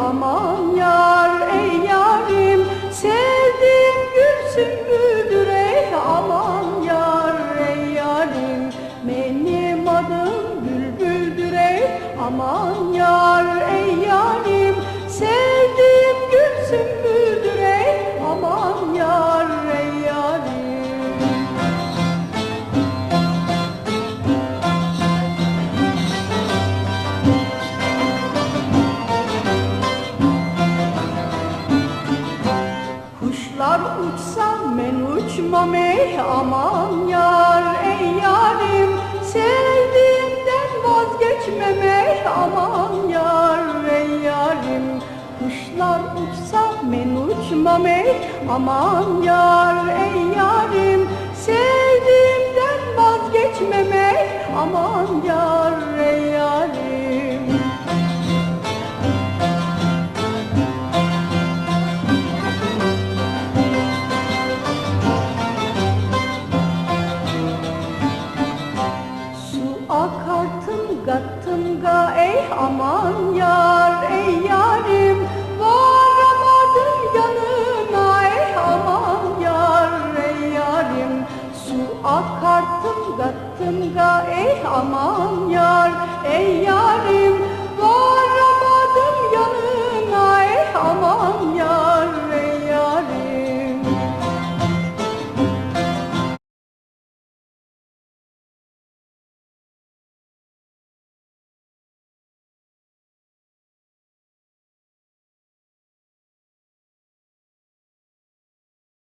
aman yar ey yarim. Sevdiğim gül sümbüldür ey aman yar ey yarim. Benim adım bülbüldür ey aman yar ey yarim. Sevdiğim gül sümbüldür ey aman yar ey yarim. Kuşlar uçsa men uçmam ey aman yar ey yarim. Sevdiğimden vazgeçmem ey aman yar ey yarim. Kuşlar uçsa men uçmam ey aman yar ey yarim. Sevdiğimden vazgeçmem ey aman yar ey yarim. Akar tımga tımga ey aman yar ey yarim. Varamadım yanına ey aman yar ey yarim. Su akar tımga tımga ey aman yar ey yarim.